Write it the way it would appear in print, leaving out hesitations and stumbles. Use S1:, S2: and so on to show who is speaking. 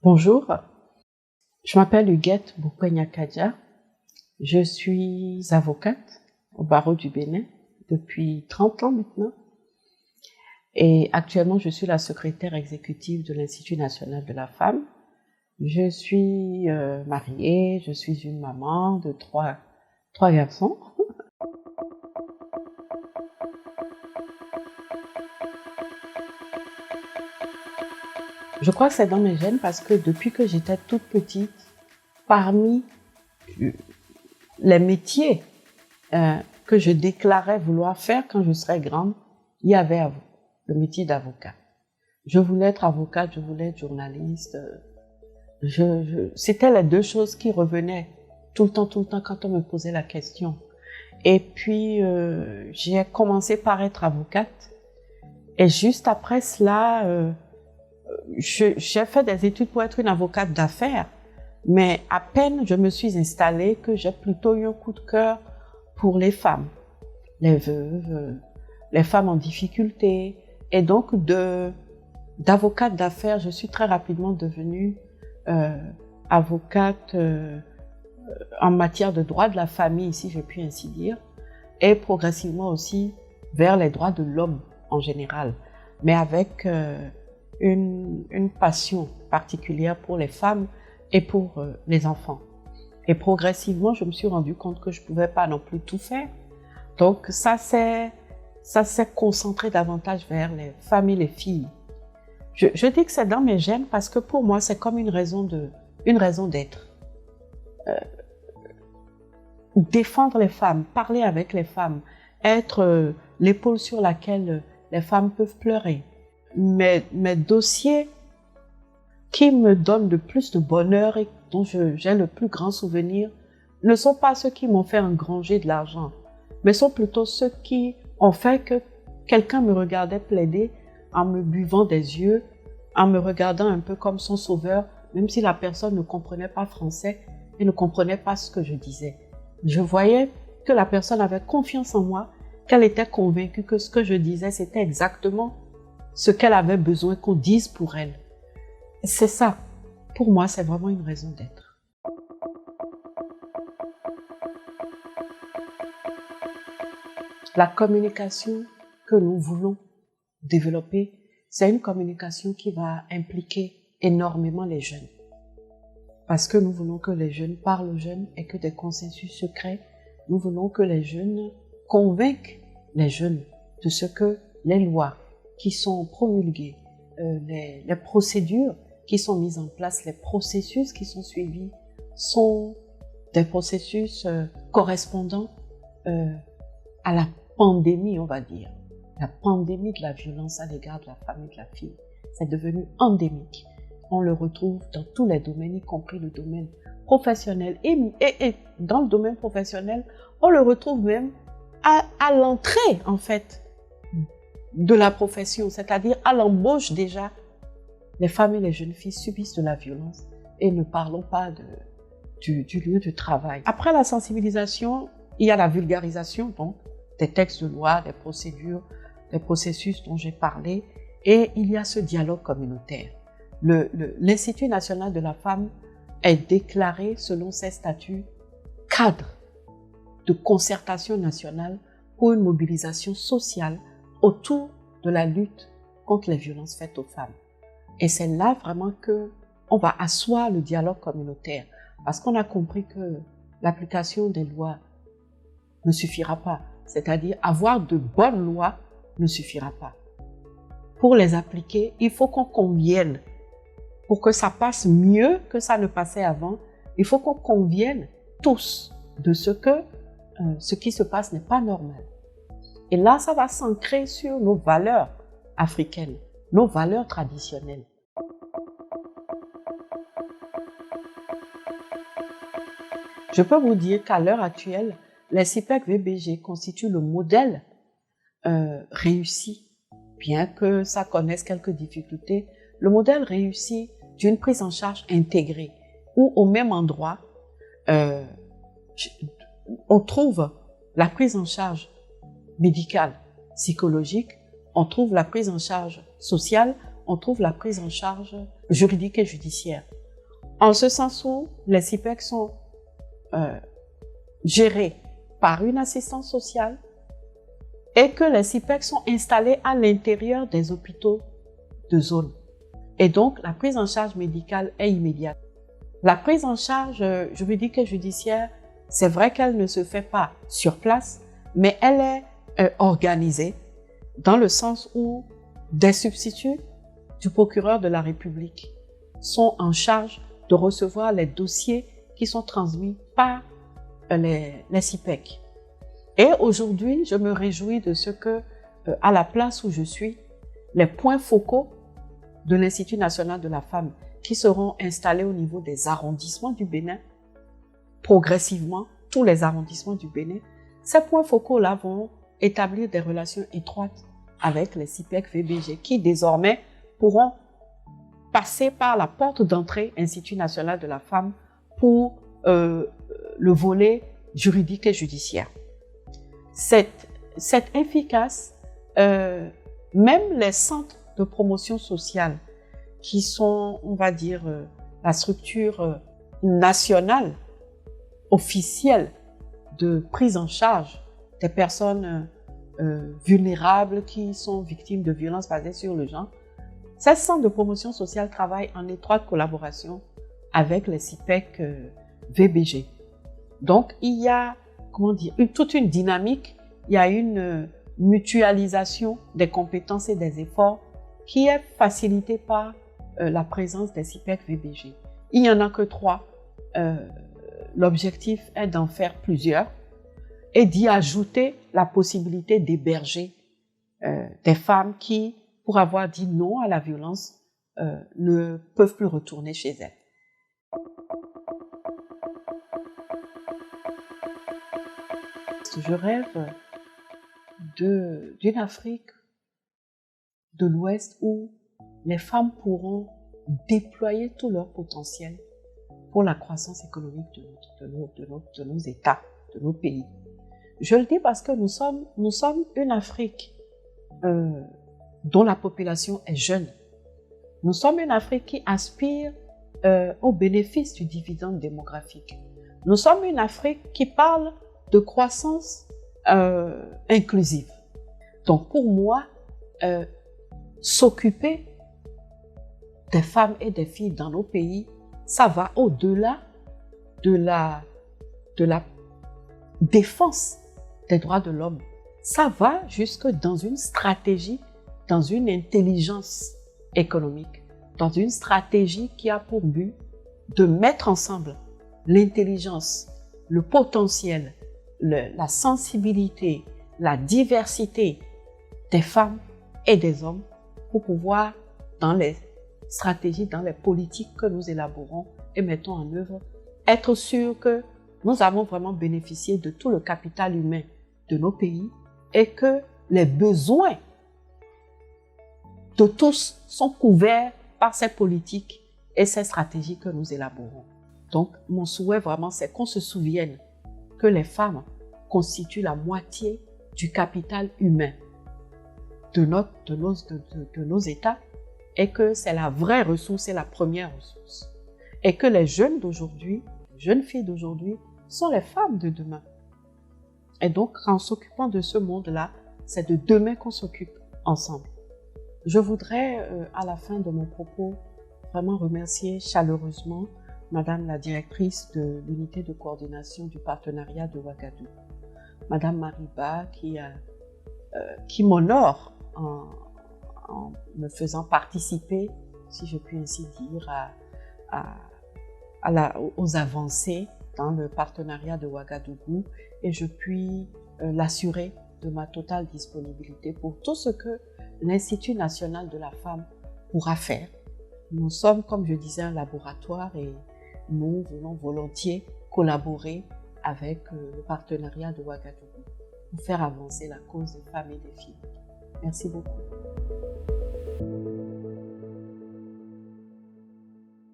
S1: Bonjour, je m'appelle Huguette Boukwenya-Kadja. Je suis avocate au barreau du Bénin depuis 30 ans maintenant. Et actuellement, je suis la secrétaire exécutive de l'Institut national de la femme. Je suis mariée, je suis une maman de trois garçons. Je crois que c'est dans mes gènes parce que depuis que j'étais toute petite, parmi les métiers que je déclarais vouloir faire quand je serais grande, il y avait le métier d'avocat. Je voulais être avocate, je voulais être journaliste. C'était les deux choses qui revenaient tout le temps quand on me posait la question. Et puis, j'ai commencé par être avocate. Et juste après cela, j'ai fait des études pour être une avocate d'affaires. Mais à peine je me suis installée que j'ai plutôt eu un coup de cœur pour les femmes, les veuves, les femmes en difficulté. Et donc, d'avocate d'affaires, je suis très rapidement devenue avocate en matière de droit de la famille, si je puis ainsi dire, et progressivement aussi vers les droits de l'homme en général, mais avec une passion particulière pour les femmes et pour les enfants. Et progressivement, je me suis rendu compte que je ne pouvais pas non plus tout faire. Donc ça s'est concentré davantage vers les femmes et les filles. Je dis que c'est dans mes gènes parce que pour moi, c'est comme une raison d'être. Défendre les femmes, parler avec les femmes, être l'épaule sur laquelle les femmes peuvent pleurer. Mes dossiers qui me donnent le plus de bonheur et dont j'ai le plus grand souvenir ne sont pas ceux qui m'ont fait engranger de l'argent, mais sont plutôt ceux qui ont fait que quelqu'un me regardait plaider en me buvant des yeux, en me regardant un peu comme son sauveur, même si la personne ne comprenait pas français et ne comprenait pas ce que je disais. Je voyais que la personne avait confiance en moi, qu'elle était convaincue que ce que je disais, c'était exactement ce qu'elle avait besoin qu'on dise pour elle. C'est ça. Pour moi, c'est vraiment une raison d'être. La communication que nous voulons développer, c'est une communication qui va impliquer énormément les jeunes. Parce que nous voulons que les jeunes parlent aux jeunes et que des consensus se créent. Nous voulons que les jeunes convainquent les jeunes de ce que les lois qui sont promulguées, les procédures qui sont mises en place, les processus qui sont suivis sont des processus correspondant à la pandémie, on va dire. La pandémie de la violence à l'égard de la femme et de la fille. C'est devenu endémique. On le retrouve dans tous les domaines, y compris le domaine professionnel. Et dans le domaine professionnel, on le retrouve même à l'entrée, en fait, de la profession, c'est-à-dire à l'embauche déjà. Les femmes et les jeunes filles subissent de la violence et ne parlons pas du lieu de travail. Après la sensibilisation, il y a la vulgarisation, donc, des textes de loi, des procédures, des processus dont j'ai parlé, et il y a ce dialogue communautaire. L'Institut national de la femme est déclaré selon ses statuts cadre de concertation nationale pour une mobilisation sociale autour de la lutte contre les violences faites aux femmes. Et c'est là vraiment qu'on va asseoir le dialogue communautaire, parce qu'on a compris que l'application des lois ne suffira pas. C'est-à-dire avoir de bonnes lois ne suffira pas. Pour les appliquer, il faut qu'on convienne. Pour que ça passe mieux que ça ne passait avant, il faut qu'on convienne tous de ce qui se passe n'est pas normal. Et là, ça va s'ancrer sur nos valeurs africaines, nos valeurs traditionnelles. Je peux vous dire qu'à l'heure actuelle, les CIPEC VBG constituent le modèle réussi, bien que ça connaisse quelques difficultés, le modèle réussi d'une prise en charge intégrée, où au même endroit, on trouve la prise en charge médicale, psychologique, on trouve la prise en charge sociale, on trouve la prise en charge juridique et judiciaire. En ce sens où les CIPEC sont gérés par une assistance sociale et que les CIPEC sont installés à l'intérieur des hôpitaux de zone. Et donc, la prise en charge médicale est immédiate. La prise en charge juridique et judiciaire, c'est vrai qu'elle ne se fait pas sur place, mais elle est organisée dans le sens où des substituts du procureur de la République sont en charge de recevoir les dossiers qui sont transmis par les CIPEC. Et aujourd'hui, je me réjouis de ce que, à la place où je suis, les points focaux de l'Institut national de la femme qui seront installés au niveau des arrondissements du Bénin, progressivement, tous les arrondissements du Bénin, ces points focaux-là vont établir des relations étroites avec les CIPEC VBG qui désormais pourront passer par la porte d'entrée Institut national de la femme pour le volet juridique et judiciaire. C'est efficace, même les centres de promotion sociale qui sont, on va dire, la structure nationale officielle de prise en charge des personnes vulnérables qui sont victimes de violences basées sur le genre. Ces centres de promotion sociale travaillent en étroite collaboration avec les CIPEC VBG. Donc, il y a, comment dire, toute une dynamique, il y a une mutualisation des compétences et des efforts qui est facilitée par la présence des CIPEC VBG. Il n'y en a que 3. L'objectif est d'en faire plusieurs et d'y ajouter la possibilité d'héberger des femmes qui, pour avoir dit non à la violence, ne peuvent plus retourner chez elles. Je rêve d'une Afrique de l'Ouest où les femmes pourront déployer tout leur potentiel pour la croissance économique de nos États, de nos pays. Je le dis parce que nous sommes une Afrique dont la population est jeune. Nous sommes une Afrique qui aspire aux bénéfices du dividende démographique. Nous sommes une Afrique qui parle de croissance inclusive. Donc pour moi, s'occuper des femmes et des filles dans nos pays, ça va au-delà de la défense des droits de l'homme. Ça va jusque dans une stratégie, dans une intelligence économique, dans une stratégie qui a pour but de mettre ensemble l'intelligence, le potentiel, la sensibilité, la diversité des femmes et des hommes pour pouvoir, dans les stratégies, dans les politiques que nous élaborons et mettons en œuvre, être sûr que nous avons vraiment bénéficié de tout le capital humain de nos pays et que les besoins de tous sont couverts par ces politiques et ces stratégies que nous élaborons. Donc, mon souhait vraiment, c'est qu'on se souvienne que les femmes constituent la moitié du capital humain de nos États et que c'est la vraie ressource et la première ressource. Et que les jeunes d'aujourd'hui, les jeunes filles d'aujourd'hui, sont les femmes de demain. Et donc, en s'occupant de ce monde-là, c'est de demain qu'on s'occupe ensemble. Je voudrais, à la fin de mon propos, vraiment remercier chaleureusement Madame la directrice de l'unité de coordination du partenariat de Ouagadougou, Madame Mariba, qui m'honore en me faisant participer, si je puis ainsi dire, aux avancées dans le partenariat de Ouagadougou, et je puis l'assurer de ma totale disponibilité pour tout ce que l'Institut national de la femme pourra faire. Nous sommes, comme je disais, un laboratoire et nous voulons volontiers collaborer avec le partenariat de Ouagadougou pour faire avancer la cause des femmes et des filles. Merci beaucoup.